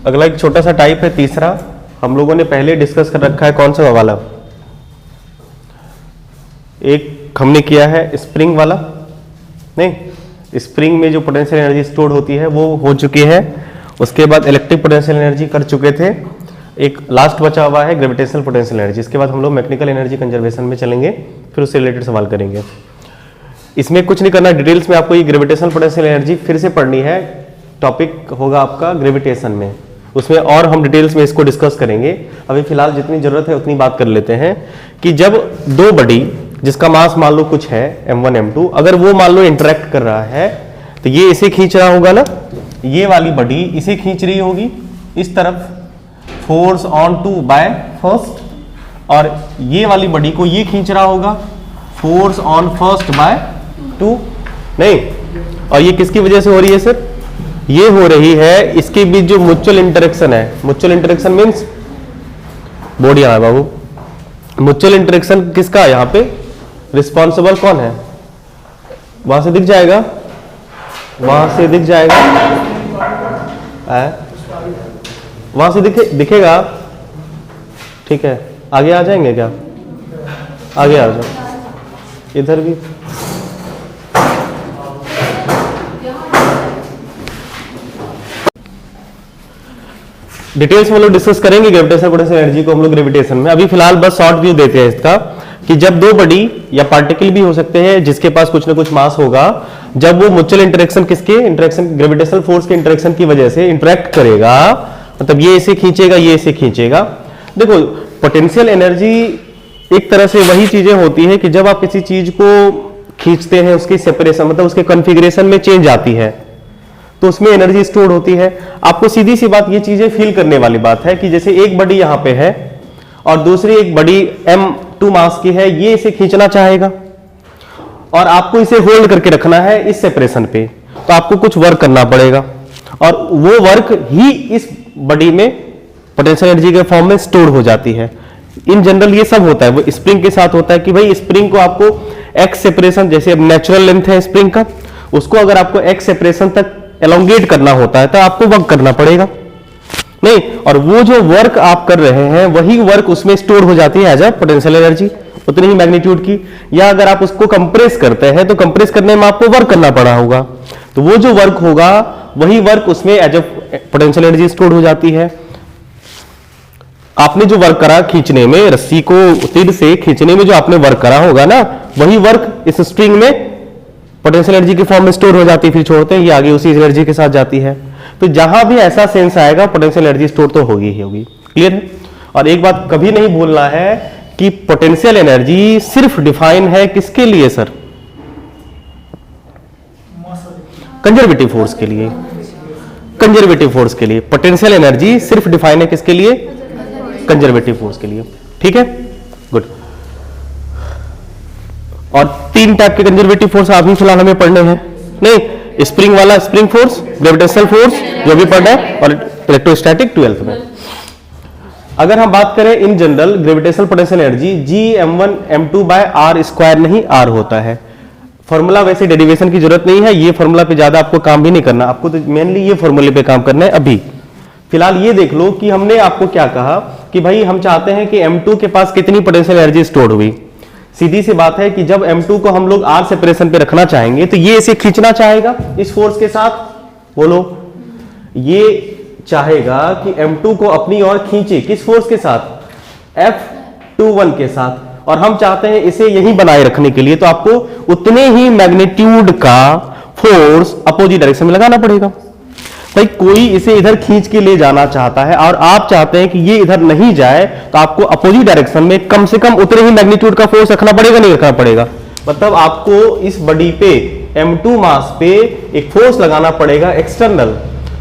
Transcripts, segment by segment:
अगला एक छोटा सा टाइप है तीसरा, हम लोगों ने पहले डिस्कस कर रखा है, कौन सा वाला? एक हमने किया है स्प्रिंग वाला, नहीं स्प्रिंग में जो पोटेंशियल एनर्जी स्टोर होती है वो हो चुकी है। उसके बाद इलेक्ट्रिक पोटेंशियल एनर्जी कर चुके थे। एक लास्ट बचा हुआ है ग्रेविटेशनल पोटेंशियल एनर्जी। इसके बाद हम लोग मैकेनिकल एनर्जी कंजर्वेशन में चलेंगे, फिर उससे रिलेटेड सवाल करेंगे। इसमें कुछ नहीं करना, डिटेल्स में आपको ये ग्रेविटेशनल पोटेंशियल एनर्जी फिर से पढ़नी है। टॉपिक होगा आपका ग्रेविटेशन में, उसमें और हम डिटेल्स में इसको डिस्कस करेंगे। अभी फिलहाल जितनी जरूरत है उतनी बात कर लेते हैं कि जब दो बॉडी जिसका मास मान लो कुछ है m1 m2, अगर वो मान लो इंटरेक्ट कर रहा है तो ये इसे खींच रहा होगा ना, ये वाली बॉडी इसे खींच रही होगी इस तरफ, force on two by first, और ये वाली बॉडी को ये खींच रहा होगा force on first by two, नहीं। और ये किसकी वजह से हो रही है सर? ये हो रही है इसके बीच जो म्यूचुअल इंटरेक्शन है। म्यूचुअल इंटरेक्शन मींस बॉडी, यहाँ बाबू म्यूचुअल इंटरेक्शन किसका है? यहाँ पे रिस्पॉन्सिबल कौन है? वहां से दिख जाएगा, वहां से दिख जाएगा, वहां से दिखेगा, ठीक है। आगे आ जाएंगे क्या? आगे आ जाओ, इधर भी डिटेल्स में लोग डिस्कस करेंगे ग्रेविटेशनल पोटेंशियल एनर्जी को हम लोग ग्रेविटेशन में। अभी फिलहाल बस शॉर्ट व्यू देते हैं इसका कि जब दो बॉडी या पार्टिकल भी हो सकते हैं जिसके पास कुछ ना कुछ मास होगा, जब वो म्यूचुअल इंटरेक्शन किसके इंटरेक्शन, ग्रेविटेशनल फोर्स के इंटरेक्शन की वजह से इंटरेक्ट करेगा, मतलब ये इसे खींचेगा, ये इसे खींचेगा। देखो पोटेंशियल एनर्जी एक तरह से वही चीजें होती है कि जब आप किसी चीज को खींचते हैं उसकी सेपरेशन मतलब उसके कॉन्फ़िगरेशन में चेंज आती है तो उसमें एनर्जी स्टोर होती है। आपको सीधी सी बात ये चीजें फील करने वाली बात है कि जैसे एक बॉडी यहां पे है और दूसरी एक बॉडी m2 मास की है, ये इसे खींचना चाहेगा और आपको इसे होल्ड करके रखना है इस सेपरेशन पे, तो आपको कुछ वर्क करना पड़ेगा और वो वर्क ही इस बॉडी में पोटेंशियल एनर्जी के फॉर्म में स्टोर हो जाती है। इन जनरल ये सब होता है, वो स्प्रिंग के साथ होता है कि भाई स्प्रिंग को आपको एक्स सेपरेशन, जैसे अब नेचुरल लेंथ है स्प्रिंग का, उसको अगर आपको एक्स सेपरेशन तक एलोंगेट करना होता है तो आपको वर्क करना पड़ेगा, नहीं। और वो जो वर्क आप कर रहे हैं वही वर्क उसमें स्टोर हो जाती है एज अ पोटेंशियल एनर्जी, उतनी ही मैग्नीट्यूड की। या अगर आप उसको कंप्रेस करते हैं तो कंप्रेस करने में आपको वर्क करना पड़ा होगा, तो वो जो वर्क होगा वही वर्क उसमें as a potential energy store हो जाती है। आपने जो वर्क करा खींचने में, रस्सी को तीर से खींचने में जो आपने वर्क करा होगा ना, वही वर्क इस स्ट्रिंग में पोटेंशियल एनर्जी के फॉर्म में स्टोर हो जाती है, फिर छोड़ते हैं ये आगे उसी एनर्जी के साथ जाती है। तो जहां भी ऐसा सेंस आएगा पोटेंशियल एनर्जी स्टोर तो होगी ही होगी, क्लियर है। और एक बात कभी नहीं भूलना है कि पोटेंशियल एनर्जी सिर्फ डिफाइन है किसके लिए सर? कंजर्वेटिव फोर्स के लिए। कंजर्वेटिव फोर्स के लिए पोटेंशियल एनर्जी सिर्फ डिफाइन है किसके लिए? कंजर्वेटिव फोर्स के लिए, ठीक है, गुड। और तीन टाइप के कंजर्वेटिव फोर्स अभी फिलहाल हमें पढ़ने हैं, नहीं स्प्रिंग वाला स्प्रिंग फोर्स, ग्रेविटेशनल फोर्स जो भी पढ़ना है, और इलेक्ट्रोस्टैटिक 12th में। अगर हम बात करें in general gravitational potential energy G m1 m2 by r square नहीं r होता है। फॉर्मूला वैसे डेरिवेशन की जरूरत नहीं है, ये फॉर्मूला पे ज्यादा आपको काम भी नहीं करना, आपको तो मेनली ये फॉर्मूले पे काम करना है। अभी फिलहाल ये देख लो कि हमने आपको क्या कहा कि भाई हम चाहते हैं कि m2 के पास कितनी पोटेंशियल एनर्जी स्टोर हुई। सीधी सी बात है कि जब m2 को हम लोग r सेपरेशन पे रखना चाहेंगे तो ये इसे खींचना चाहेगा इस फोर्स के साथ, बोलो ये चाहेगा कि m2 को अपनी ओर खींचे, किस फोर्स के साथ? F21 के साथ। और हम चाहते हैं इसे यहीं बनाए रखने के लिए, तो आपको उतने ही मैग्नीट्यूड का फोर्स अपोजिट डायरेक्शन में लगाना पड़ेगा। भाई कोई इसे इधर खींच के ले जाना चाहता है और आप चाहते हैं कि ये इधर नहीं जाए, तो आपको अपोजिट डायरेक्शन में कम से कम उतने ही मैग्नीट्यूड का फोर्स रखना पड़ेगा, नहीं रखना पड़ेगा? मतलब आपको इस बॉडी पे m2 मास पे एक फोर्स लगाना पड़ेगा एक्सटर्नल,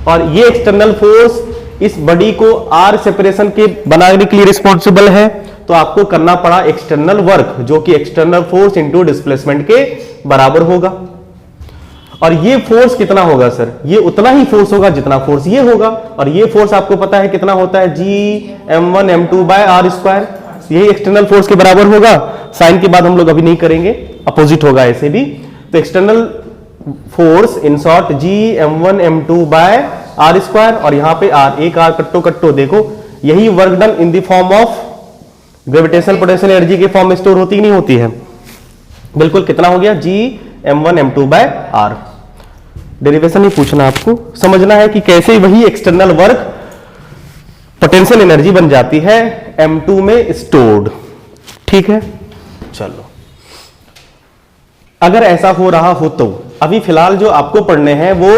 और ये एक्सटर्नल फोर्स इस बॉडी को r सेपरेशन के बनाने के लिए रिस्पॉन्सिबल है। तो आपको करना पड़ा एक्सटर्नल वर्क, जो कि एक्सटर्नल फोर्स इंटू डिस्प्लेसमेंट के बराबर होगा। और ये फोर्स कितना होगा सर? ये उतना ही फोर्स होगा जितना फोर्स ये होगा, और ये फोर्स आपको पता है कितना होता है? G m1 m2 by r square, यही एक्सटर्नल फोर्स के बराबर होगा। साइन के बाद हम लोग अभी नहीं करेंगे, अपोजिट होगा ऐसे भी। तो external force in short G m1 m2 by r square और यहां पे आर, एक आर कट्टो कट्टो, देखो यही work done in the form of gravitational potential energy के फॉर्म में स्टोर होती नहीं होती है। बिल्कुल कितना हो गया जी m1 m2 by are. Derivation नहीं पूछना, आपको समझना है कि कैसे वही एक्सटर्नल वर्क पोटेंशियल एनर्जी बन जाती है m2 में स्टोर्ड। ठीक है, चलो अगर ऐसा हो रहा हो तो अभी फिलहाल जो आपको पढ़ने हैं वो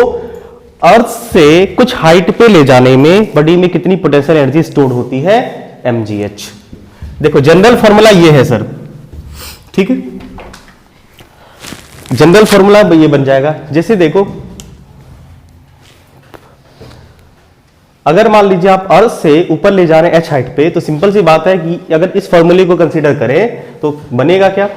अर्थ से कुछ हाइट पे ले जाने में बॉडी में कितनी पोटेंशियल एनर्जी स्टोर होती है, mgh। देखो जनरल फॉर्मूला ये है सर, ठीक है, जनरल फॉर्मूला ये बन जाएगा। जैसे देखो अगर मान लीजिए आप अर्थ से ऊपर ले जा रहे हैं h हाइट पे, तो सिंपल सी बात है कि अगर इस फॉर्मूले को कंसीडर करें तो बनेगा क्या,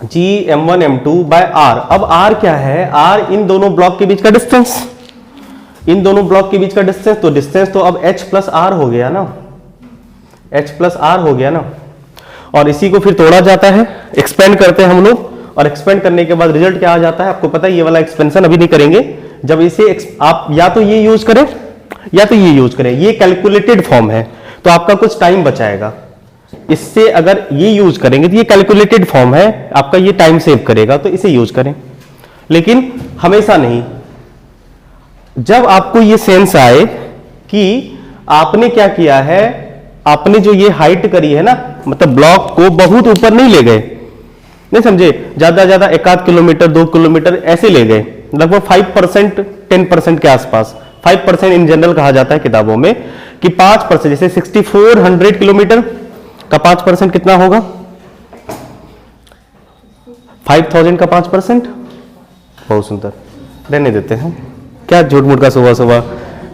जी m1 m2 बाय r। अब r क्या है, r इन दोनों ब्लॉक के बीच का डिस्टेंस, इन दोनों ब्लॉक के बीच का डिस्टेंस, तो डिस्टेंस तो अब h प्लस r हो गया ना, h प्लस r हो गया ना। और इसी को फिर तोड़ा जाता है, एक्सपेंड करते हैं हम लोग, और एक्सपेंड करने के बाद रिजल्ट क्या आ जाता है आपको पता है। ये वाला एक्सपेंशन अभी नहीं करेंगे, जब इसे आप या तो ये यूज करें या तो ये यूज करें, ये कैलकुलेटेड फॉर्म है तो आपका कुछ टाइम बचाएगा। इससे अगर ये यूज करेंगे तो ये कैलकुलेटेड फॉर्म है, आपका ये टाइम सेव करेगा, तो इसे यूज करें। लेकिन हमेशा नहीं, जब आपको ये सेंस आए कि आपने क्या किया है, आपने जो ये हाइट करी है ना, मतलब ब्लॉक को बहुत ऊपर नहीं ले गए, नहीं समझे, ज्यादा 1-8 किलोमीटर 2 किलोमीटर ऐसे ले गए, लगभग 5% 10% के आसपास। 5% इन जनरल कहा जाता है किताबों में कि 5%, जैसे 6400 किलोमीटर का 5% कितना होगा, 5000 का 5%। बहुत सुंदर, रहने देते हैं, क्या झूठ मूठ का सुबह सुबह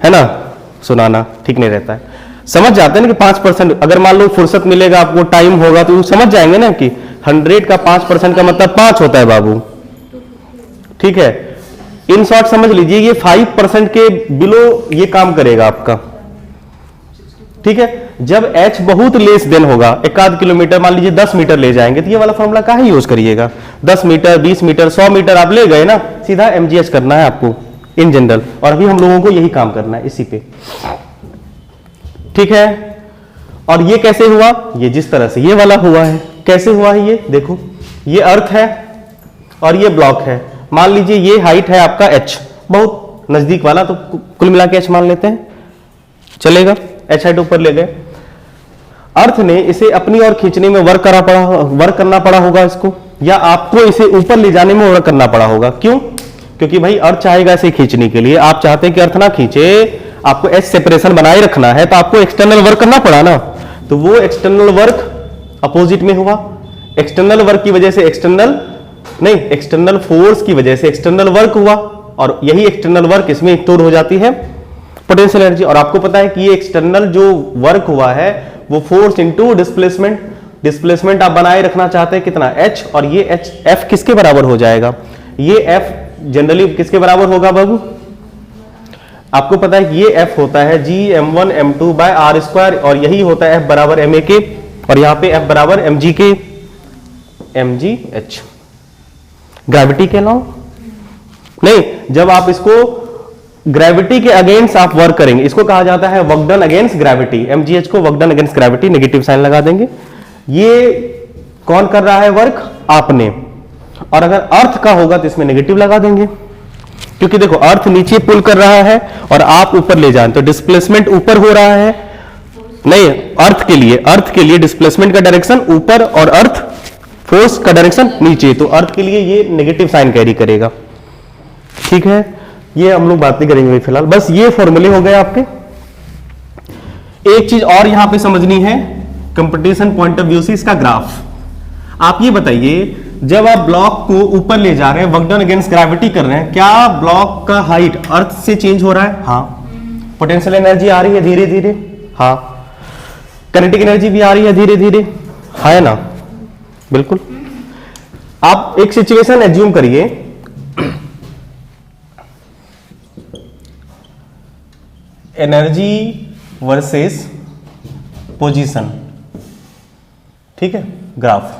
है ना सुनाना ठीक नहीं रहता है। समझ जाते हैं ना कि 5%, अगर मान लो फुर्सत मिलेगा आपको, टाइम होगा, तो समझ जाएंगे ना कि 100 का 5% का मतलब 5 होता है बाबू। ठीक है, इन शॉर्ट समझ लीजिए ये 5% के बिलो ये काम करेगा आपका। ठीक है, जब h बहुत लेस देन होगा, 1-8 किलोमीटर, मान लीजिए 10 मीटर ले जाएंगे, तो ये वाला फॉर्मूला काहे यूज करिएगा। 10 मीटर 20 मीटर 100 मीटर आप ले गए ना, सीधा mgh करना है आपको इन जनरल, और अभी हम लोगों को यही काम करना है इसी पे। ठीक है, और ये कैसे हुआ, ये जिस तरह से ये वाला हुआ है, कैसे हुआ है ये देखो, ये अर्थ है और ये ब्लॉक है। मान लीजिए ये हाइट है आपका h, बहुत नजदीक वाला, तो कुल मिला के h मान लेते हैं, चलेगा, h हाइट ऊपर ले गए। अर्थ ने इसे अपनी ओर खींचने में वर्क करना पड़ा होगा इसको, या आपको इसे ऊपर ले जाने में वर्क करना पड़ा होगा। क्यों, क्योंकि भाई अर्थ चाहेगा इसे खींचने के लिए, आप चाहते हैं कि अर्थ ना खींचे, आपको h सेपरेशन बनाए रखना है, तो आपको एक्सटर्नल वर्क करना पड़ा ना, तो वो एक्सटर्नल वर्क अपोजिट में हुआ। एक्सटर्नल वर्क की वजह से एक्सटर्नल फोर्स की वजह से एक्सटर्नल वर्क हुआ, और यही एक्सटर्नल वर्क इसमें स्टोर हो जाती है पोटेंशियल एनर्जी। और आपको पता है कि ये एक्सटर्नल जो वर्क हुआ है वो फोर्स इनटू डिस्प्लेसमेंट, डिस्प्लेसमेंट आप बनाए रखना चाहते हैं कितना h, और ये h f किसके बराबर हो जाएगा, ये f जनरली किसके बराबर होगा बाबू, आपको पता है कि ये f होता है जी m1 m2 by r square, और यही होता है f बराबर ma के, और यहां पे f बराबर mg के, mgh। ग्रेविटी के लॉ नहीं, जब आप इसको ग्रेविटी के अगेंस्ट आप वर्क करेंगे, इसको कहा जाता है work done against gravity, mgh को work done against gravity, negative sign लगा देंगे। ये कौन कर रहा है वर्क, आपने, और अगर अर्थ का होगा तो इसमें नेगेटिव लगा देंगे, क्योंकि देखो अर्थ नीचे पुल कर रहा है और आप ऊपर ले जाएं, तो डिस्प्लेसमेंट ऊपर हो रहा है, नहीं अर्थ के लिए डिस्प्लेसमेंट का डायरेक्शन ऊपर और अर्थ फोर्स का डायरेक्शन नीचे, तो अर्थ के लिए ये नेगेटिव साइन कैरी करेगा। ठीक है, ये हम लोग बात नहीं करेंगे फिलहाल, बस ये फॉर्मूले हो गए आपके। एक चीज और यहां पे समझनी है कंपटीशन पॉइंट ऑफ व्यू से, इसका ग्राफ। आप ये बताइए, जब आप ब्लॉक को ऊपर ले जा रहे हैं, वर्क डन अगेंस्ट ग्रेविटी कर रहे हैं, क्या ब्लॉक का हाइट अर्थ से चेंज हो रहा है, हाँ। पोटेंशियल एनर्जी आ रही है धीरे धीरे, हाँ। काइनेटिक एनर्जी भी आ रही है धीरे धीरे, है ना, बिल्कुल। आप एक सिचुएशन एज्यूम करिए, एनर्जी वर्सेस पोजीशन, ठीक है, ग्राफ।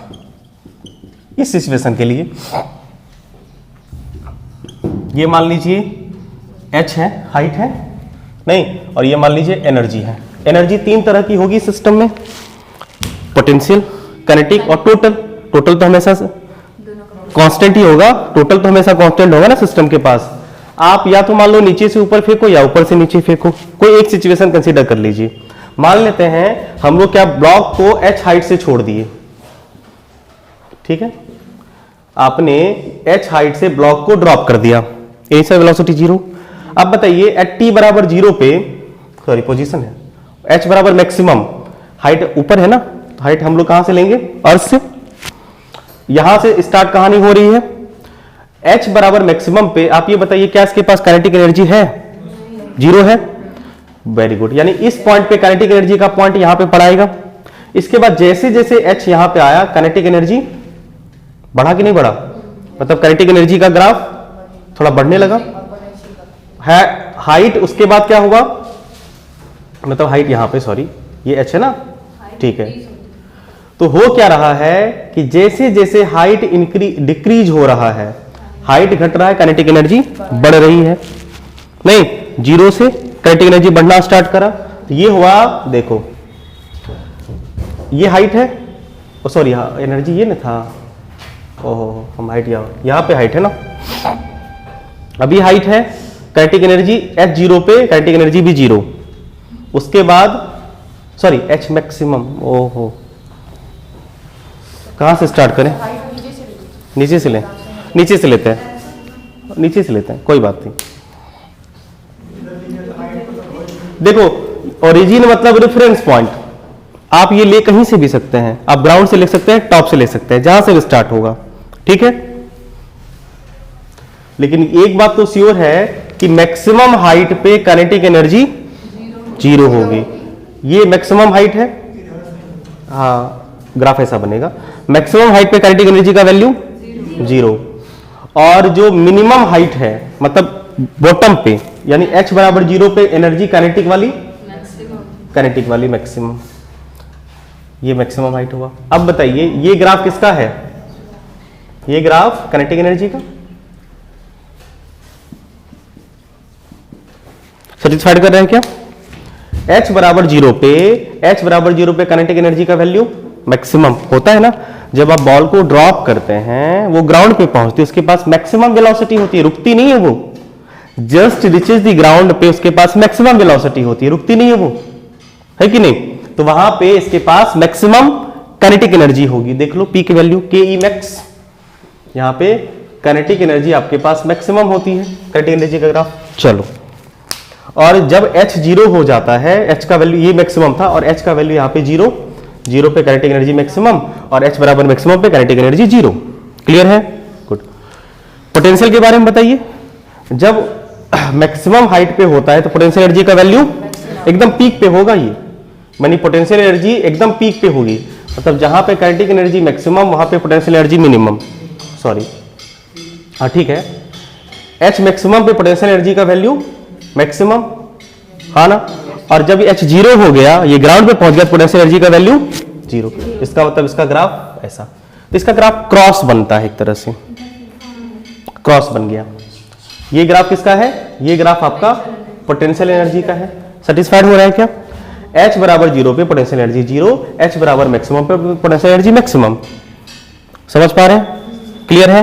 इस सिचुएशन के लिए ये मान लीजिए एच है, हाइट है नहीं, और ये मान लीजिए एनर्जी है। एनर्जी तीन तरह की होगी सिस्टम में, पोटेंशियल, काइनेटिक और टोटल। टोटल तो हमेशा कांस्टेंट ही होगा, टोटल तो हमेशा कांस्टेंट होगा ना सिस्टम के पास। आप या तो मान लो नीचे से ऊपर फेंको या ऊपर से नीचे फेंको, कोई एक सिचुएशन कंसीडर कर लीजिए। मान लेते हैं हम लोग क्या ब्लॉक को एच हाइट से छोड़ दिए, ठीक है, आपने एच हाइट से ब्लॉक को ड्रॉप कर दिया, इनिशियल वेलोसिटी 0। अब बताइए एट टी बराबर 0 पे, सॉरी पोजीशन है, एच बराबर मैक्सिमम, हाइट ऊपर है ना, हाइट हम लोग कहां से लेंगे, अर्थ से। यहां से स्टार्ट कहानी हो रही है, एच बराबर मैक्सिमम पे आप ये बताइए क्या इसके पास काइनेटिक एनर्जी है, 0 है, वेरी गुड। यानी इस पॉइंट पे काइनेटिक एनर्जी का पॉइंट यहां पे पड़ाएगा। इसके बाद जैसे जैसे एच यहां पे आया काइनेटिक एनर्जी बढ़ा कि नहीं बढ़ा, मतलब काइनेटिक एनर्जी का ग्राफ थोड़ा बढ़ने लगा है। हाइट उसके बाद क्या हुआ, मतलब हाइट यहां पे, सॉरी ये एच है ना, ठीक है। तो हो क्या रहा है कि जैसे जैसे हाइट डिक्रीज हो रहा है, हाइट घट रहा है, काइनेटिक एनर्जी बढ़ रही है। नहीं, 0 से काइनेटिक एनर्जी बढ़ना स्टार्ट करा, तो ये हुआ, देखो ये हाइट है, सॉरी एनर्जी ये ना था, ओहो हम हाइट यहां पे हाइट है ना, अभी हाइट है, काइनेटिक एनर्जी एच 0 पे काइनेटिक एनर्जी भी 0। उसके बाद सॉरी एच मैक्सिमम, ओहो कहां से स्टार्ट करें, नीचे से लें, नीचे से लेते हैं, नीचे से लेते हैं, कोई बात नहीं। देखो ओरिजिन मतलब रेफरेंस पॉइंट, आप ये ले कहीं से भी सकते हैं, आप ग्राउंड से ले सकते हैं, टॉप से ले सकते हैं, जहां से भी स्टार्ट होगा, ठीक है। लेकिन एक बात तो श्योर है कि मैक्सिमम हाइट पे काइनेटिक एनर्जी 0 होगी। ये मैक्सिमम हाइट है, हाँ ग्राफ ऐसा बनेगा, मैक्सिमम हाइट पे काइनेटिक एनर्जी का वैल्यू 0, और जो मिनिमम हाइट है मतलब बॉटम पे, यानी h बराबर 0 पे एनर्जी काइनेटिक वाली मैक्सिमम, ये मैक्सिमम हाइट हुआ। अब बताइए ये ग्राफ किसका है, ये ग्राफ काइनेटिक एनर्जी का, सेटिस्फाइड कर रहे हैं क्या। h बराबर 0 पे काइनेटिक एनर्जी का वैल्यू मैक्सिमम होता है ना, जब आप बॉल को ड्रॉप करते हैं वो ग्राउंड पे पहुंचती है, उसके पास मैक्सिमम वेलोसिटी होती है, रुकती नहीं है वो, जस्ट रीचेज द ग्राउंड पे उसके पास मैक्सिमम वेलोसिटी होती है, रुकती नहीं है वो, है कि नहीं। तो वहां पे इसके पास मैक्सिमम काइनेटिक एनर्जी होगी, देख लो पी की वैल्यू के ई मैक्स, यहां पे काइनेटिक एनर्जी आपके पास मैक्सिमम होती है, काइनेटिक एनर्जी का ग्राफ। चलो, और जब h 0 हो जाता है, h का वैल्यू ये मैक्सिमम था और h का वैल्यू यहाँ पे 0 पे काइनेटिक एनर्जी मैक्सिमम, और h बराबर मैक्सिमम पे काइनेटिक एनर्जी 0। क्लियर है, गुड। पोटेंशियल के बारे में बताइए, जब मैक्सिमम हाइट पे होता है तो पोटेंशियल एनर्जी का वैल्यू एकदम पीक पे होगा, ये मानी पोटेंशियल एनर्जी एकदम पीक पे होगी, मतलब जहां पे काइनेटिक एनर्जी मैक्सिमम वहां पे पोटेंशियल एनर्जी मिनिमम, सॉरी हाँ ठीक है, h मैक्सिमम पे पोटेंशियल एनर्जी का वैल्यू मैक्सिमम, हाँ ना, और जब h 0 हो गया, ये ग्राउंड पे पहुंच गया, पोटेंशियल एनर्जी का वैल्यू 0। इसका मतलब इसका ग्राफ ऐसा, तो इसका ग्राफ क्रॉस बनता है, एक तरह से क्रॉस बन गया। ये ग्राफ किसका है, ये ग्राफ आपका पोटेंशियल एनर्जी का है। सेटिस्फाइड हो रहा है क्या, h बराबर 0 पे पोटेंशियल एनर्जी 0, h बराबर मैक्सिमम पे पोटेंशियल एनर्जी मैक्सिमम, समझ पा रहे हैं, क्लियर है,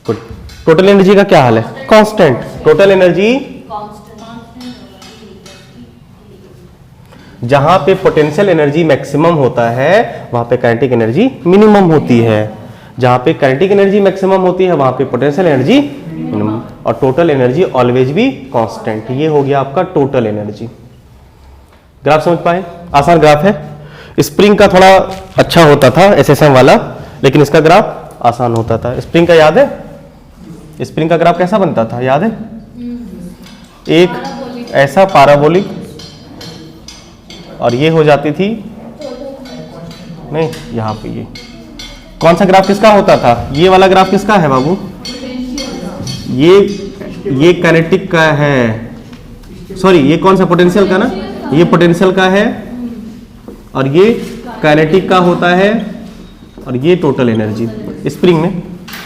गुड। टोटल एनर्जी का क्या हाल है, कांस्टेंट, टोटल एनर्जी जहां पे पोटेंशियल एनर्जी मैक्सिमम होता है वहां पे काइनेटिक एनर्जी मिनिमम होती है, जहां पे काइनेटिक एनर्जी मैक्सिमम होती है वहां पे पोटेंशियल एनर्जी मिनिमम, और टोटल एनर्जी ऑलवेज भी कांस्टेंट। ये हो गया आपका टोटल एनर्जी। ग्राफ समझ पाए, आसान ग्राफ है। स्प्रिंग का थोड़ा अच्छा होता था एसएसएम वाला, लेकिन इसका ग्राफ आसान होता था। स्प्रिंग का याद है, स्प्रिंग का ग्राफ कैसा बनता था, याद है, एक ऐसा पैराबोलिक, और ये हो जाती थी, नहीं यहां पे ये कौन सा ग्राफ किसका होता था, ये वाला ग्राफ किसका है बाबू, ये काइनेटिक का है, सॉरी ये कौन सा पोटेंशियल का ना, ये पोटेंशियल का है, और ये काइनेटिक का होता है, और ये टोटल एनर्जी। स्प्रिंग में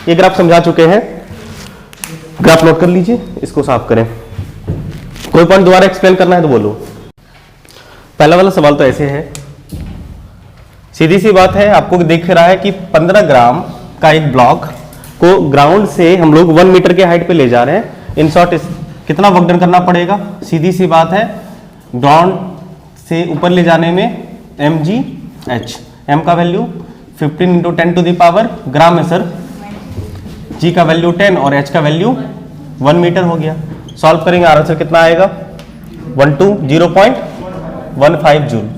ये ग्राफ समझा चुके हैं। ग्राफ नोट कर लीजिए, इसको साफ करें। कोई पॉइंट दोबारा एक्सप्लेन करना है तो बोलो। पहला वाला सवाल तो ऐसे है, सीधी सी बात है, आपको दिख रहा है कि 15 ग्राम का एक ब्लॉक को ग्राउंड से हम लोग 1 मीटर के हाइट पे ले जा रहे हैं। इन शॉर्ट कितना वर्क डन करना पड़ेगा? सीधी सी बात है, ग्राउंड से ऊपर ले जाने में mgh, m का value 15 into 10 to the power gram है सर, g का वैल्यू 10 और h का वैल्यू 1 मीटर हो गया। सॉल्व करेंगे, आंसर कितना आएगा? 0.15 जूल।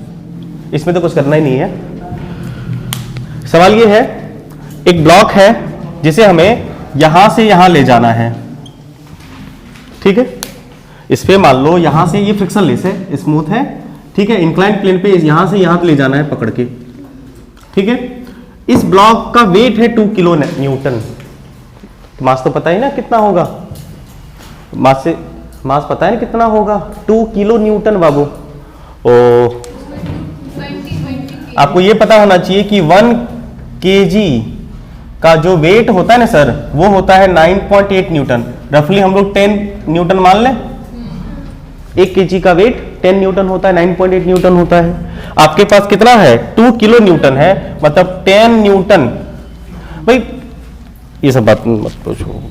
इसमें तो कुछ करना ही नहीं है। सवाल ये है, एक ब्लॉक है जिसे हमें यहां से यहां ले जाना है, ठीक है। इस पे मान लो यहां से ये फ्रिक्शन लेस है, स्मूथ है, ठीक है। इंक्लाइंड प्लेन पे यहां से यहां ले जाना है पकड़ के, ठीक है। इस ब्लॉक का वेट है 2 किलो न्यूटन। मास तो पता ही ना कितना होगा, मास पता है ना कितना होगा? 2 किलो न्यूटन बाबू। ओ, आपको ये पता होना चाहिए कि 1 केजी का जो वेट होता है ना सर, वो होता है 9.8 न्यूटन। रफली हम लोग 10 न्यूटन मान लें। 1 केजी का वेट 10 न्यूटन होता है, 9.8 न्यूटन होता है। आपके पास कितना है? 2 किलो न्यूटन है, मतलब 10 न्यूटन। भाई ये सब बात मत पूछो।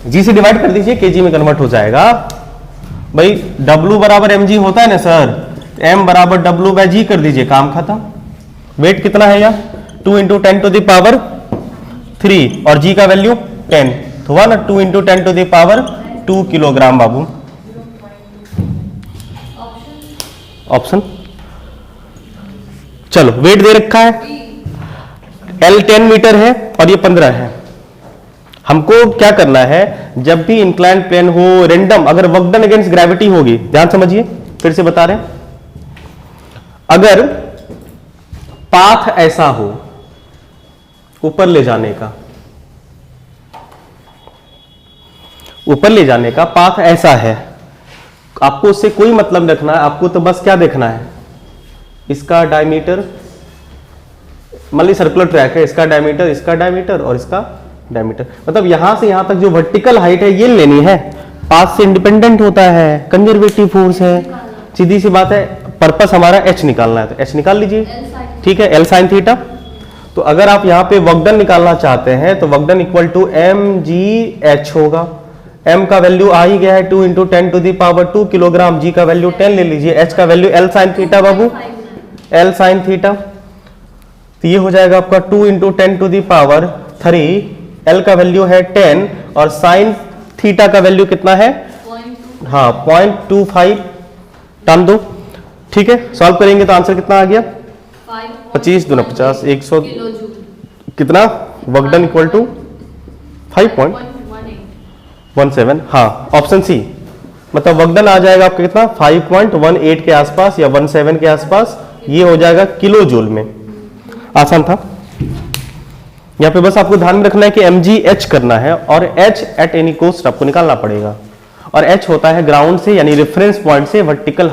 जी से डिवाइड कर दीजिए, केजी में कन्वर्ट हो जाएगा। भाई W बराबर mg होता है ना सर, m बराबर W बाय जी कर दीजिए, काम खत्म। वेट कितना है यहाँ? 2 इंटू 10 टू द पावर 3 और g का वैल्यू 10, तो हुआ ना 2 into 10 to the power 2 kilogram बाबू। ऑप्शन चलो, वेट दे रखा है, L 10 मीटर है और ये 15 है। हमको क्या करना है, जब भी इंक्लाइन प्लेन हो, रेंडम, अगर वर्क डन अगेंस्ट ग्रेविटी होगी, ध्यान समझिए, फिर से बता रहे हैं, अगर पाथ ऐसा हो ऊपर ले जाने का, ऊपर ले जाने का पाथ ऐसा है, आपको उससे कोई मतलब रखना है। आपको तो बस क्या देखना है, इसका डायमीटर, मान ली सर्कुलर ट्रैक है, इसका डायमीटर और इसका डायमीटर, मतलब यहां से यहां तक जो वर्टिकल हाइट है ये लेनी है। पाथ से इंडिपेंडेंट होता है, कंजर्वेटिव फोर्स है, सीधी सी बात है। पर्पस हमारा h निकालना है, तो h निकाल लीजिए, ठीक है, L sin थीटा। तो अगर आप यहाँ पे वर्क डन निकालना चाहते हैं तो work done equal to mgh होगा। m का वैल्यू आ ही गया है 2 into 10 to the power 2 kilogram, g का वैल्यू 10 ले लीजिए, h का वैल्यू L sin थीटा बाबू, L sin थीटा। तो ये हो जाएगा आपका 2 into 10 to the power 3, L का वैल्यू है 10 और साइन थीटा का वैल्यू कितना है? हाँ 0.25, टान दो, ठीक है। सॉल्व करेंगे तो आंसर कितना आ गया? 25 दूना 50, 100 कितना? Work done equal to 5.17। हाँ ऑप्शन सी, मतलब वर्क डन आ जाएगा आपका कितना? 5.18 के आसपास या 17 के आसपास, ये हो जाएगा किलो जूल में। आसान था। यहाँ पे बस आपको ध्यान में रखना है कि mgh करना है और h एट एनी कॉस्ट आपको निकालना पड़ेगा। और h होता है ग्राउंड से यानी रेफरेंस पॉइंट से वर्टिकल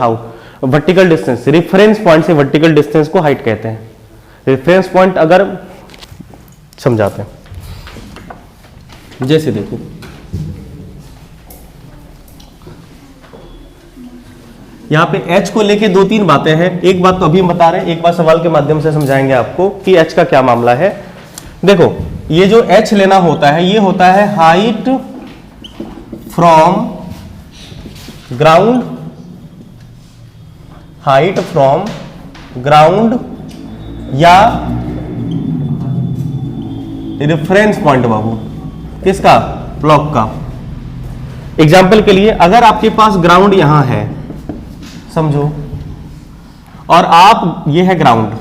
डिस्टेंस, रेफरेंस पॉइंट से वर्टिकल डिस्टेंस को हाइट कहते हैं। रेफरेंस पॉइंट अगर समझाते हैं, जैसे देखो यहाँ पे h को लेके 2-3 बातें हैं। एक बात तो अभी हम बता रहे हैं, एक बात सवाल के माध्यम से समझाएंगे आपको कि h का क्या मामला है। देखो ये जो h लेना होता है, ये होता है height from ground, height from ground या रेफरेंस पॉइंट बाबू, किसका? ब्लॉक का। एग्जाम्पल के लिए अगर आपके पास ग्राउंड यहां है, समझो, और आप, ये है ग्राउंड,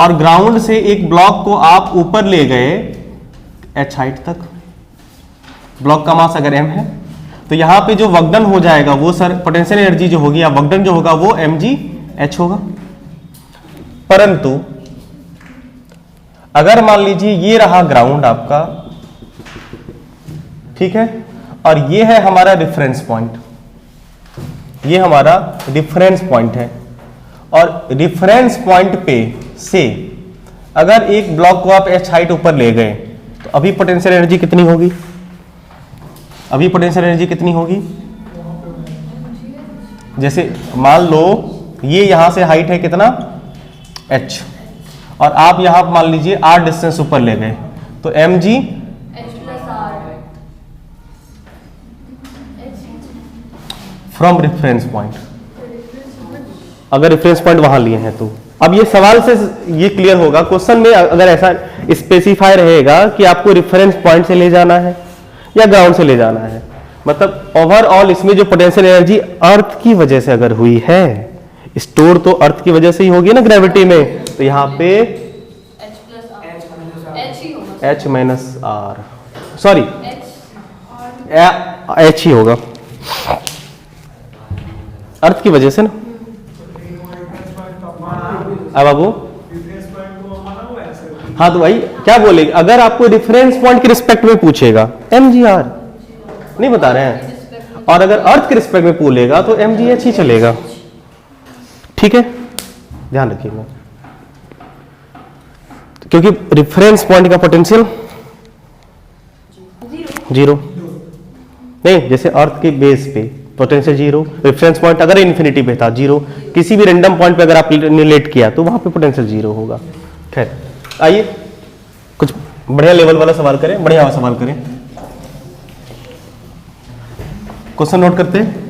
और ग्राउंड से एक ब्लॉक को आप ऊपर ले गए h हाइट तक, ब्लॉक का मास अगर m है, तो यहां पे जो वर्क डन हो जाएगा वो सर पोटेंशियल एनर्जी जो होगी या वर्क डन जो होगा वो mgh होगा। परंतु अगर मान लीजिए ये रहा ग्राउंड आपका, ठीक है, और ये है हमारा रेफरेंस पॉइंट, ये हमारा रेफरेंस पॉइंट है, और रेफरेंस पॉइंट पे से अगर एक ब्लॉक को आप h हाइट ऊपर ले गए तो अभी पोटेंशियल एनर्जी कितनी होगी? अभी पोटेंशियल एनर्जी कितनी होगी? जैसे मान लो ये यहां से हाइट है कितना h, और आप यहां मान लीजिए r डिस्टेंस ऊपर ले गए तो mg फ्रॉम रेफरेंस पॉइंट, अगर रेफरेंस पॉइंट वहां लिए हैं तो। अब ये सवाल से ये क्लियर होगा, क्वेश्चन में अगर ऐसा स्पेसिफाई रहेगा कि आपको रेफरेंस पॉइंट से ले जाना है या ग्राउंड से ले जाना है, मतलब ओवरऑल इसमें जो पोटेंशियल एनर्जी अर्थ की वजह से अगर हुई है, स्टोर तो अर्थ की वजह से ही होगी ना ग्रेविटी में, तो यहाँ पे h minus r, sorry h ही होगा अर्थ की वजह से ना। अब बाबू हाँ तो भाई क्या बोलेगी, अगर आपको डिफरेंस पॉइंट के रिस्पेक्ट में पूछेगा mgr नहीं बता रहे हैं, और अगर अर्थ के रिस्पेक्ट में पूछेगा तो mgh ही चलेगा। ठीक है, ध्यान रखिएगा, क्योंकि रेफरेंस पॉइंट का पोटेंशियल जीरो नहीं, जैसे अर्थ के बेस पे पोटेंशियल जीरो, रेफरेंस पॉइंट अगर इन्फिनिटी पे था जीरो, किसी भी रैंडम पॉइंट पे अगर आप रिलेट किया तो वहां पे पोटेंशियल जीरो होगा। खैर आइए कुछ बढ़िया लेवल वाला सवाल करें, बढ़िया सवाल करें। क्वेश्चन नोट करते हैं।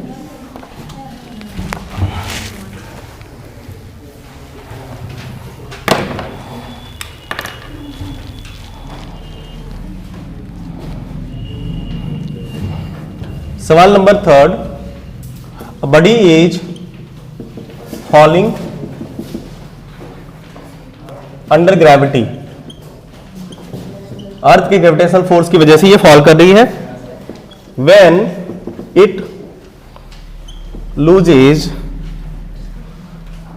सवाल नंबर 3, a body is falling under gravity, earth की ग्रेविटेशनल फोर्स की वजह से ये फॉल कर रही है। When it loses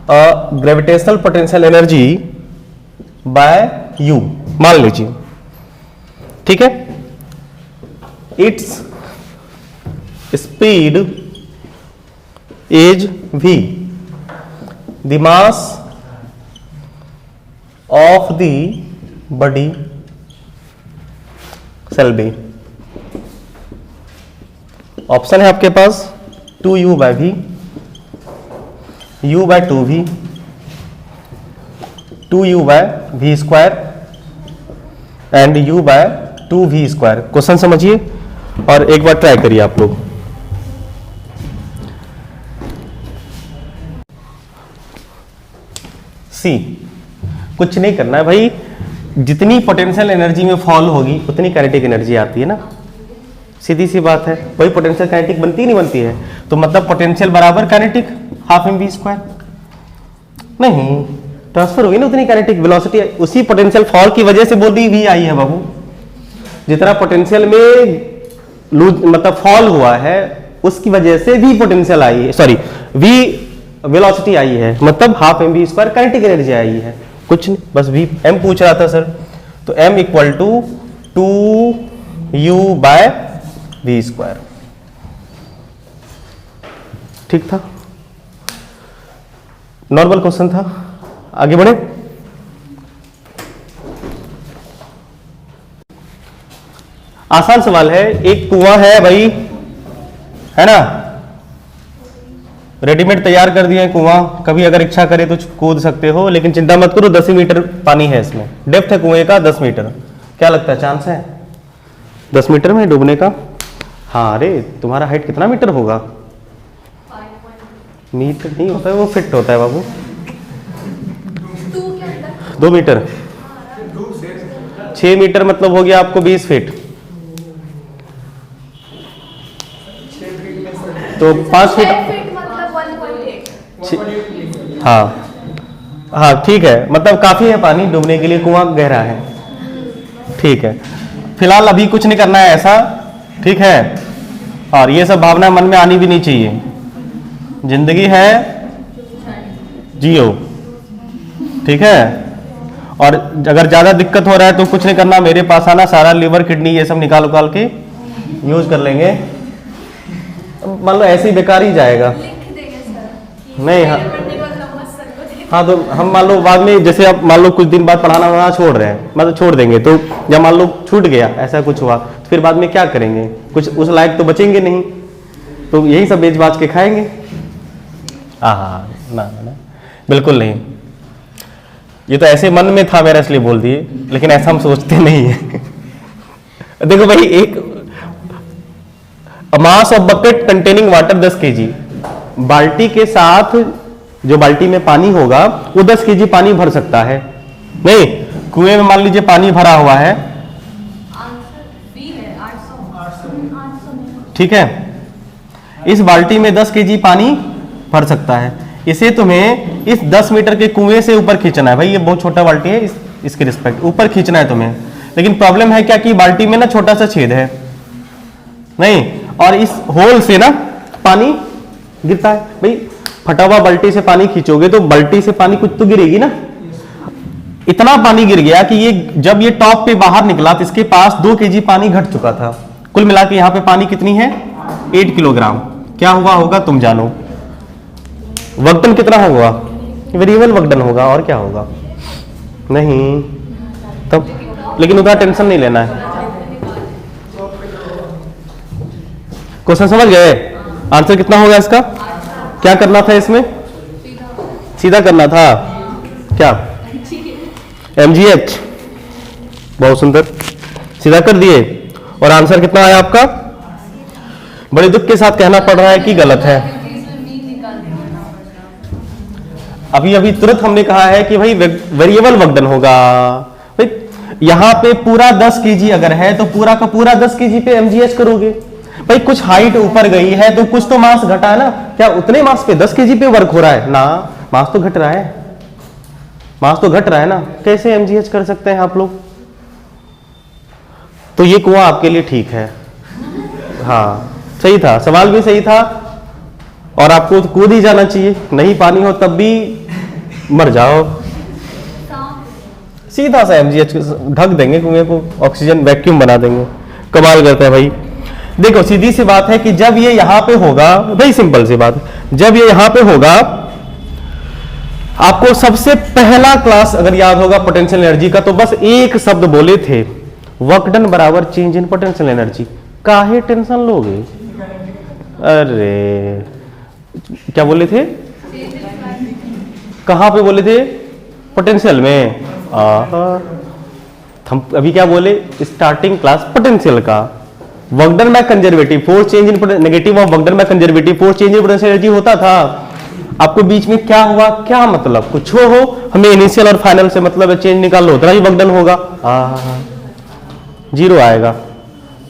a gravitational potential energy by you, मान लीजिए, ठीक है, its speed is v, the mass of the body shall be, option है आपके पास 2u by v, u by 2v, 2u by v square and u by 2v square. Question समझिए और एक बार try करिए आप लोग। सी, कुछ नहीं करना है भाई, जितनी पोटेंशियल एनर्जी में फॉल होगी उतनी काइनेटिक एनर्जी आती है ना, सीधी सी बात है। वही पोटेंशियल काइनेटिक बनती नहीं बनती है, तो मतलब पोटेंशियल बराबर काइनेटिक हाफ mv स्क्वायर, नहीं ट्रांसफर होगी ना उतनी काइनेटिक वेलोसिटी, उसी पोटेंशियल फॉल की वजह से बोली वी आई है बाबू। जितना पोटेंशियल में लूज मतलब फॉल हुआ है उसकी वजह से वी पोटेंशियल आई है, सॉरी वी वेलोसिटी आई है, मतलब half mv square kinetic energy आई है। कुछ नहीं, बस v m पूछ रहा था सर, तो m equal to 2u by v square, ठीक था, नॉर्मल क्वेश्चन था। आगे बढ़े। आसान सवाल है, एक कुआं है भाई, है ना, रेडीमेड तैयार कर दिया है कुआं, कभी अगर इच्छा करे तो कूद सकते हो, लेकिन चिंता मत करो, 10 मीटर पानी है इसमें, डेप्थ है कुएं का 10 मीटर। क्या लगता है चांस है 10 मीटर में डूबने का? हाँ, अरे तुम्हारा हाइट कितना मीटर होगा? मीटर नहीं होता है वो, फिट होता है बाबू, 2 मीटर, 6 मीटर मतलब हो गया आपको 20 फीट, तो 5 फीट, हाँ हाँ ठीक है, मतलब काफी है पानी डूबने के लिए, कुआं गहरा है, ठीक है। फिलहाल अभी कुछ नहीं करना है ऐसा, ठीक है, और ये सब भावना मन में आनी भी नहीं चाहिए, जिंदगी है जियो, ठीक है। और अगर ज्यादा दिक्कत हो रहा है तो कुछ नहीं करना, मेरे पास आना, सारा लिवर किडनी ये सब निकाल उकाल के यूज कर लेंगे, मान लो ऐसे ही बेकार ही जाएगा। नहीं हाँ हाँ तो हम मान लो बाद में जैसे आप मान लो कुछ दिन बाद पढ़ाना वढ़ाना छोड़ रहे हैं, मतलब छोड़ देंगे, तो जब मान लो छूट गया ऐसा कुछ हुआ तो फिर बाद में क्या करेंगे, कुछ उस लायक तो बचेंगे नहीं, तो यही सब बेच बाच के खाएंगे। हाँ ना ना ना बिल्कुल नहीं, ये तो ऐसे मन में था मेरा इसलिए बोल दिए, लेकिन ऐसा हम सोचते नहीं है। देखो भाई, एक mass of bucket containing water 10 kg, बाल्टी के साथ जो बाल्टी में पानी होगा वो 10 kg पानी भर सकता है। नहीं, कुएं में मान लीजिए पानी भरा हुआ है, ठीक है, इस बाल्टी में 10 kg पानी भर सकता है। इसे तुम्हें इस 10 मीटर के कुएं से ऊपर खींचना है। भाई ये बहुत छोटा बाल्टी है, इसके रिस्पेक्ट ऊपर खींचना है तुम्हें, लेकिन प्रॉब्लम है क्या कि बाल्टी में ना छोटा सा छेद है, नहीं, और इस होल से ना पानी गिरता है। भाई फटा हुआ बाल्टी से पानी खींचोगे तो बाल्टी से पानी कुछ तो गिरेगी ना। इतना पानी गिर गया कि ये जब ये टॉप पे बाहर निकला तो इसके पास 2 kg पानी घट चुका था। कुल मिला के यहाँ पे पानी कितनी है, 8 किलोग्राम। क्या हुआ होगा तुम जानो, वक्तन कितना होगा, वेरिएबल वक्तन होगा, और क्या होगा, नहीं तब, लेकिन उतना टेंशन नहीं लेना है। क्वेश्चन समझ गए, आंसर कितना होगा इसका, क्या करना था इसमें, सीधा करना था, क्या MGH, बहुत सुंदर, सीधा कर दिए, और आंसर कितना आया आपका। बड़े दुख के साथ कहना पड़ रहा है कि गलत है। अभी अभी तुरंत हमने कहा है कि भाई वेरिएबल वक्तन होगा। भाई यहां पे पूरा 10 kg अगर है तो पूरा का पूरा 10 kg पे MGH करोगे। भाई कुछ हाइट ऊपर गई है तो कुछ तो मास घटा है ना, क्या उतने मास पे 10 kg पे वर्क हो रहा है ना, मास तो घट रहा है, मास तो घट रहा है ना, कैसे MGH कर सकते हैं आप लोग। तो ये कुआं आपके लिए ठीक है, हाँ सही था, सवाल भी सही था, और आपको तो कूद ही जाना चाहिए, नहीं पानी हो तब भी मर जाओ। सीधा सा MGH ढक देंगे कुएं को, ऑक्सीजन वैक्यूम बना देंगे, कमाल करते हैं भाई। देखो सीधी सी बात है कि जब ये यहां पे होगा, भाई सिंपल सी बात, जब ये यहां पे होगा, आपको सबसे पहला क्लास अगर याद होगा पोटेंशियल एनर्जी का, तो बस एक शब्द बोले थे, वर्क डन बराबर चेंज इन पोटेंशियल एनर्जी। काहे टेंशन लोगे, अरे क्या बोले थे, कहां पे बोले थे, पोटेंशियल में। हम अभी क्या बोले, स्टार्टिंग क्लास पोटेंशियल का, work done by conservative force change in negative of work done by conservative force change in potential energy होता था। आपको बीच में क्या हुआ, क्या मतलब, कुछ हो हमें इनिशियल और फाइनल से मतलब चेंज निकाल लो, उतना ही वर्क डन होगा, 0 आएगा।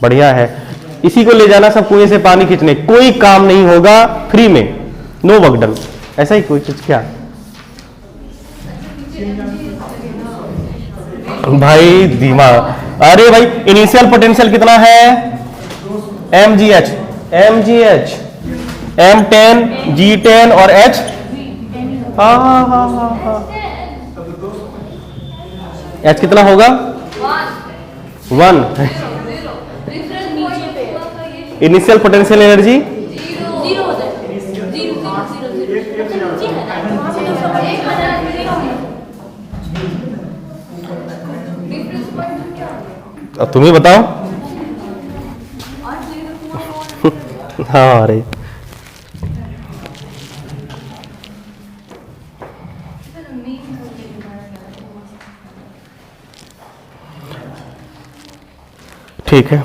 बढ़िया है, इसी को ले जाना सब कुएं से पानी खींचने, कोई काम नहीं होगा फ्री में, नो वर्क डन, ऐसा ही कोई चीज। क्या भाई दिमाग, अरे भाई इनिशियल पोटेंशियल कितना है, MGH, MGH M10 G10 और H, H कितना होगा 1। इनिशियल पोटेंशियल एनर्जी अब तुम्हें बताओ। हाँ अरे ठीक है,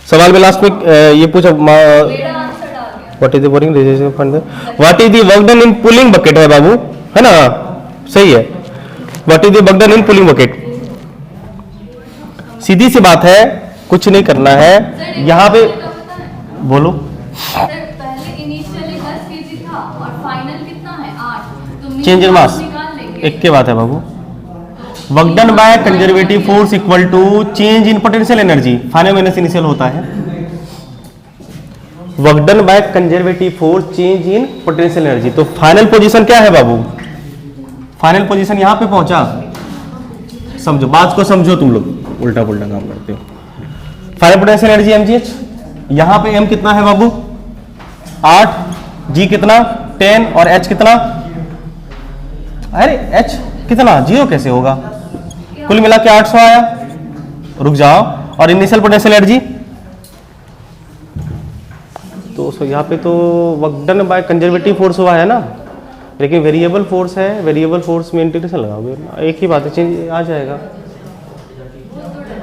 सवाल में लास्ट में ये पूछा, what is the working resistance fund, what is the work done in pulling bucket है बाबू, है ना, सही है, what is the work done in pulling bucket. सीधी सी बात है, कुछ नहीं करना है यहाँ पे, बोलो चेंज इन मास, एक के बात है बाबू, work done by conservative force equal to change in potential energy, final minus initial होता है। Work done by conservative force change in potential energy, तो फाइनल पोजीशन क्या है बाबू, फाइनल पोजीशन यहां पे पहुंचा, समझो बात को, समझो तुम लोग उल्टा पुल्टा काम करते हो। फाइनल पोटेंशियल एनर्जी mgh, यहां पे m कितना है बाबू 8, g कितना 10 और h कितना, अरे h कितना 0 कैसे होगा, कुल मिला के 800 आया। रुक जाओ, और इनिशियल पोटेंशियल एनर्जी तो यहाँ पे तो work done by conservative force हुआ है ना, लेकिन वेरिएबल फोर्स है, वेरिएबल फोर्स में इंटीग्रेशन लगाओगे एक ही बात है, चेंज आ जाएगा।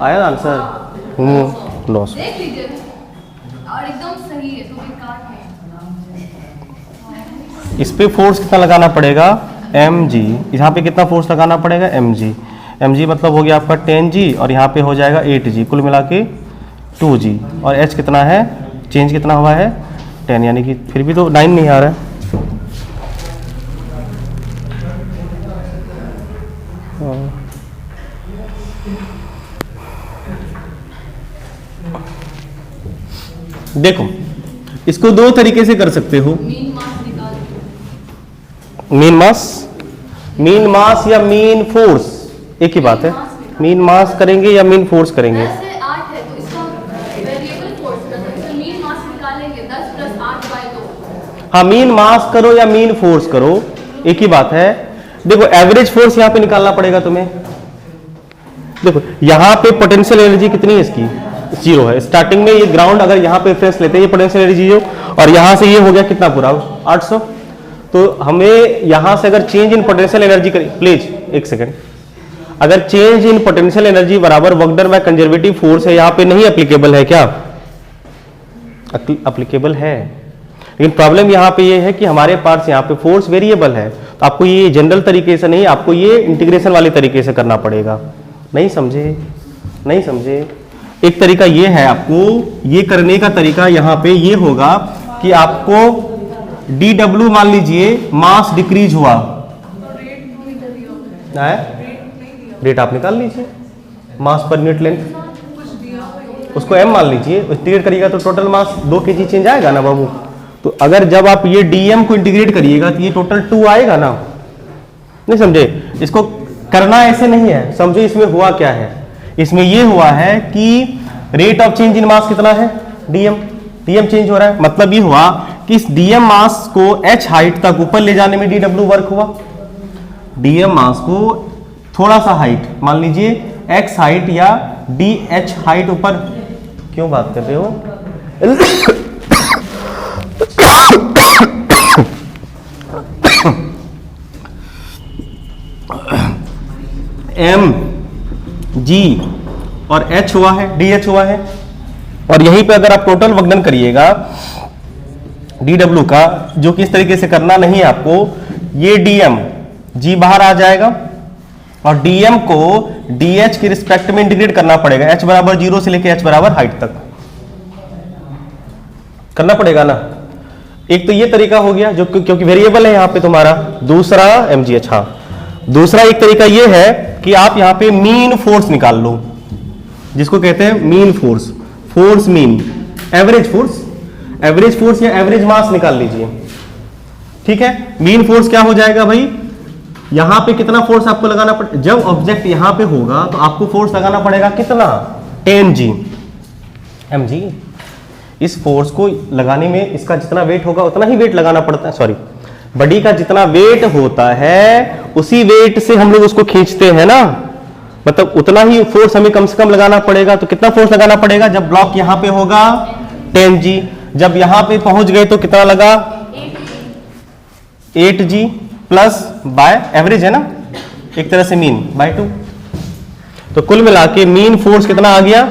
आया आंसर? लॉस देख लीजिए और एकदम सही है, तो बेकार है। इस पे फोर्स कितना लगाना पड़ेगा mg, यहाँ पे कितना फोर्स लगाना पड़ेगा mg, mg मतलब हो गया आपका 10g और यहाँ पे हो जाएगा 8g, कुल मिला के 2g, और h कितना है, चेंज कितना हुआ है 10, यानी कि फिर भी तो 9 नहीं आ रहा है। देखो इसको दो तरीके से कर सकते हो, मीन मास निकाल, मीन मास या मीन फोर्स एक ही बात है, मीन मास करेंगे या मीन फोर्स करेंगे। ऐसे 8 है तो इसका वेरिएबल फोर्स है, तो इसमें मीन मास निकालेंगे 10 + 8/2। हाँ, मीन मास करो या मीन फोर्स करो एक ही बात है। देखो एवरेज फोर्स यहाँ पे निकालना पड़ेगा तुम्हें। देखो यहाँ पे पोटेंशियल एनर्जी कितनी है इसकी, 0 है। स्टार्टिंग में ये ग्राउंड अगर यहाँ पे रेफरेंस लेते हैं, ये पोटेंशियल एनर्जी 0, और यहाँ से ये हो गया कितना पूरा 800। तो हमें यहाँ से अगर चेंज इन पोटेंशियल एनर्जी करें, प्लीज एक सेकेंड, अगर चेंज इन पोटेंशियल एनर्जी बराबर work done by conservative force है, यहाँ पे नहीं एप्लीकेबल है क्या, एप्लीकेबल है, लेकिन प्रॉब्लम यहाँ पे ये है कि हमारे पास यहाँ पे फोर्स वेरिएबल है, तो आपको ये जनरल तरीके से नहीं, आपको ये इंटीग्रेशन वाले तरीके से करना पड़ेगा। नहीं समझे, नहीं समझे। एक तरीका ये है, आपको ये करने का तरीका यहाँ पे ये होगा कि आपको dw मान लीजिए मास डिक्रीज हुआ, रेट आप निकाल लीजिए, मास पर यूनिट लेंथ, उसको m मान लीजिए, इंटीग्रेट करिएगा तो टोटल मास 2 kg चेंज आएगा ना बाबू। तो अगर जब आप ये dm को इंटीग्रेट करिएगा तो ये टोटल 2 आएगा ना। नहीं समझे, इसको करना ऐसे नहीं है, समझो इसमें हुआ क्या है। इसमें ये हुआ है कि रेट ऑफ चेंज इन मास कितना है, dm चेंज हो रहा है, मतलब ये हुआ कि इस dm मास को h हाइट तक ऊपर ले जाने में dw वर्क हुआ। dm मास को थोड़ा सा हाइट मान लीजिए x हाइट या dh हाइट ऊपर, क्यों बात कर रहे हो m g और h हुआ है, dh हुआ है, और यहीं पे अगर आप टोटल वर्कडन करिएगा dw का, जो कि इस तरीके से करना नहीं है आपको, ये dm g बाहर आ जाएगा और dm को dh के रिस्पेक्ट में इंटीग्रेट करना पड़ेगा, h बराबर 0 से लेके h बराबर हाइट तक करना पड़ेगा ना। एक तो ये तरीका हो गया जो क्योंकि वेरिएबल है यहाँ पे तुम्हारा, दूसरा mgh। हाँ, दूसरा एक तरीका ये है कि आप यहाँ पे मीन फोर्स निकाल लो, जिसको कहते हैं mean force, force mean, average force या एवरेज मास निकाल लीजिए। ठीक है, मीन फोर्स क्या हो जाएगा भाई, यहां पे कितना फोर्स आपको लगाना पड़ेगा, जब ऑब्जेक्ट यहां पे होगा तो आपको फोर्स लगाना पड़ेगा कितना, 10g mg। इस फोर्स को लगाने में इसका जितना वेट होगा उतना ही वेट लगाना पड़ता है, सॉरी, बॉडी का जितना वेट होता है उसी वेट से हम लोग उसको खींचते हैं ना, मतलब उतना ही फोर्स हमें कम से कम लगाना पड़ेगा। तो कितना फोर्स लगाना पड़ेगा, जब ब्लॉक यहां पे होगा 10g, जब यहां पे पहुंच गए तो कितना लगा 8g प्लस बाय एवरेज है ना, एक तरह से मीन बाय 2। तो कुल मिला के मीन फोर्स कितना आ गया,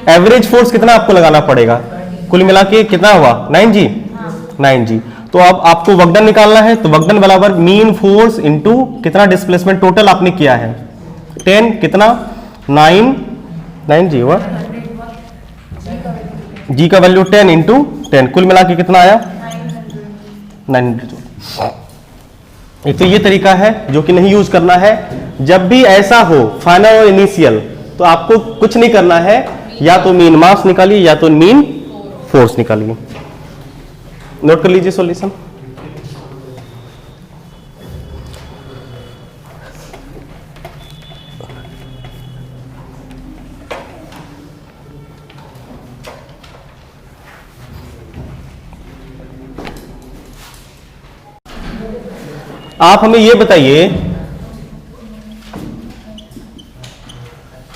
एवरेज फोर्स कितना आपको लगाना पड़ेगा, कुल मिला के कितना हुआ 9g। तो अब आपको वर्कडन निकालना है, तो वर्कडन बराबर मीन फोर्स इंटू कितना डिस्प्लेसमेंट टोटल आपने किया है 10, कितना 9g हुआ, g का वैल्यू 10 इंटू 10, कुल मिला के कितना आया 900। एक तो ये तरीका है जो कि नहीं यूज करना है। जब भी ऐसा हो फाइनल और इनिशियल, तो आपको कुछ नहीं करना है, या तो मीन मास निकालिए या तो मीन फोर्स निकालिए। नोट कर लीजिए सॉल्यूशन। आप हमें ये बताइए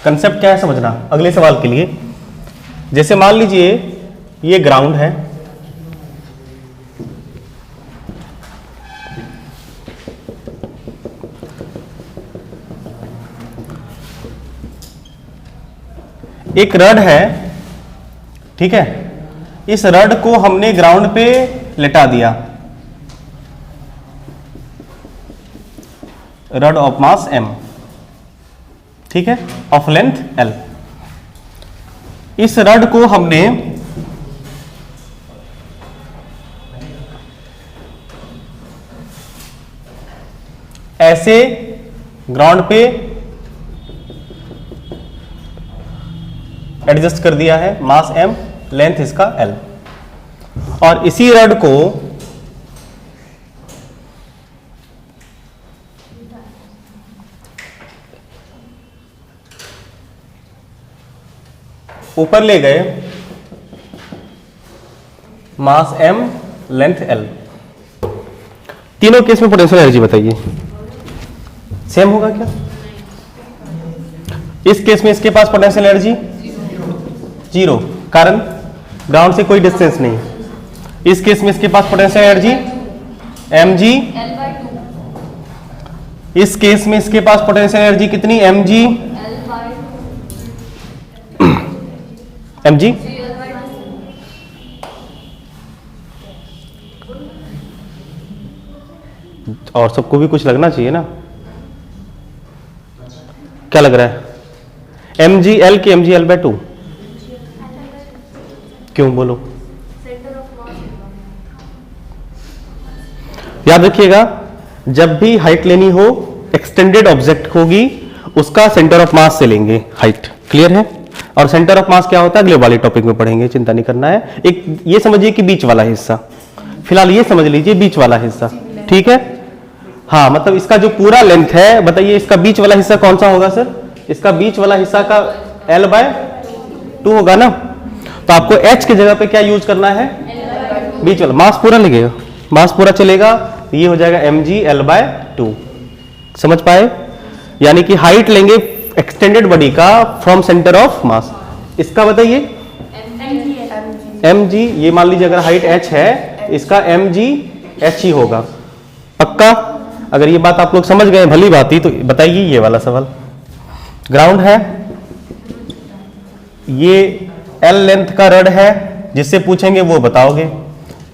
कंसेप्ट क्या है समझना अगले सवाल के लिए। जैसे मान लीजिए ये ग्राउंड है, एक रड है, ठीक है, इस रड को हमने ग्राउंड पे लेटा दिया, रड ऑफ मास m, ठीक है, ऑफ लेंथ l। इस रड को हमने ऐसे ग्राउंड पे एडजस्ट कर दिया है, मास m, लेंथ इसका l, और इसी रड को ऊपर ले गए, मास m, लेंथ l। तीनों केस में पोटेंशियल एनर्जी बताइए, सेम होगा क्या? इस केस में इसके पास पोटेंशियल एनर्जी जीरो, कारण ग्राउंड से कोई डिस्टेंस नहीं। इस केस में इसके पास पोटेंशियल एनर्जी mg, इस केस में इसके पास पोटेंशियल एनर्जी कितनी mg, mg, और सबको भी कुछ लगना चाहिए ना, क्या लग रहा है? mg l के mg l/2, क्यों बोलो? याद रखिएगा जब भी हाइट लेनी हो, एक्सटेंडेड ऑब्जेक्ट होगी उसका सेंटर ऑफ मास से लेंगे हाइट, क्लियर है? और सेंटर ऑफ मास क्या होता है अगले वाले टॉपिक में पढ़ेंगे, चिंता नहीं करना है। एक ये समझिए कि बीच वाला हिस्सा, फिलहाल ये समझ लीजिए बीच वाला हिस्सा, ठीक है? हाँ, मतलब इसका जो पूरा लेंथ है, बताइए इसका बीच वाला हिस्सा कौन सा होगा सर? इसका बीच वाला हिस्सा का l/2 होगा ना, तो आपको h की जगह पे क्या यूज करना है? बीच वाला। मास पूरा लगेगा, मास पूरा चलेगा, तो ये हो जाएगा mg l/2, समझ पाए? यानी कि हाइट लेंगे एक्सटेंडेड बॉडी का फ्रॉम सेंटर ऑफ मास, इसका बताइए mg, ये मान लीजिए अगर हाइट h है, इसका mg h ही होगा, पक्का? अगर ये बात आप लोग समझ गए भली बात ही, तो बताइए ये वाला सवाल, ग्राउंड है, ये l लेंथ का रड है, जिससे पूछेंगे वो बताओगे,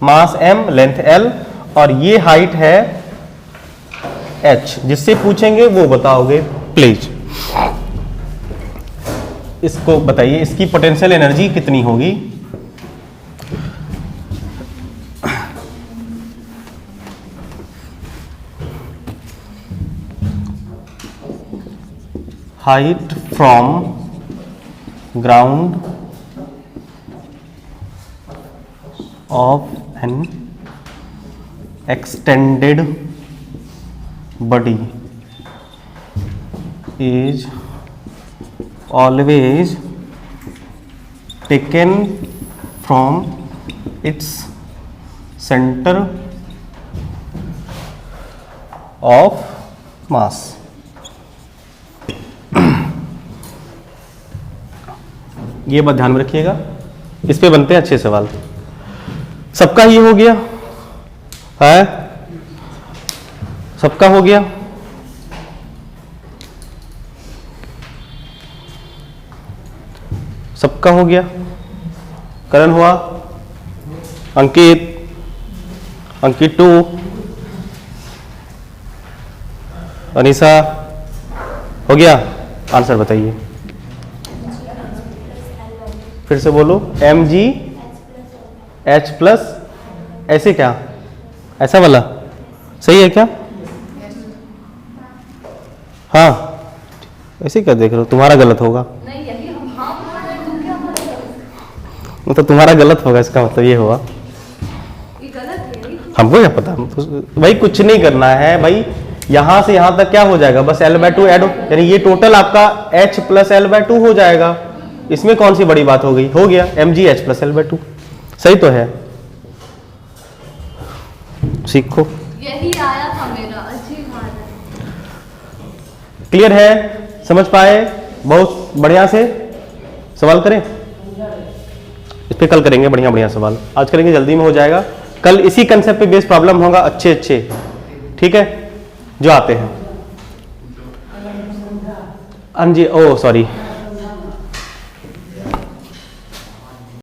मास m, लेंथ l, और ये हाइट है h, जिससे पूछेंगे वो बताओगे, प्लीज इसको बताइए इसकी पोटेंशियल एनर्जी कितनी होगी? Height from ground of N extended body is always taken from its center of mass। ये बात ध्यान में रखिएगा, इस पे बनते हैं अच्छे सवाल। सबका ये हो गया है, सबका हो गया, सबका हो गया, करण हुआ, अंकित, अंकित 2, अनीसा हो गया, आंसर बताइए, फिर से बोलो, mg h प्लस, ऐसे क्या, ऐसा वाला सही है क्या? हाँ, ऐसे क्या देख रहे हो, तुम्हारा गलत होगा, मतलब तुम्हारा गलत होगा, इसका मतलब ये हुआ, हमको क्या पता, भाई कुछ नहीं करना है भाई, यहां से यहां तक क्या हो जाएगा, बस l/2 ऐड, यानी ये टोटल आपका h प्लस l/2 हो जाएगा, इसमें कौन सी बड़ी बात हो गई, हो गया mg h प्लस l/2, सही तो है, सीखो। यही क्लियर है? समझ पाए? बहुत बढ़िया से सवाल करें इस पे, कल करेंगे बढ़िया बढ़िया सवाल, आज करेंगे जल्दी में हो जाएगा, कल इसी कंसेप्ट पे बेस प्रॉब्लम होगा अच्छे अच्छे, ठीक है, जो आते हैं। हाँ जी, ओ सॉरी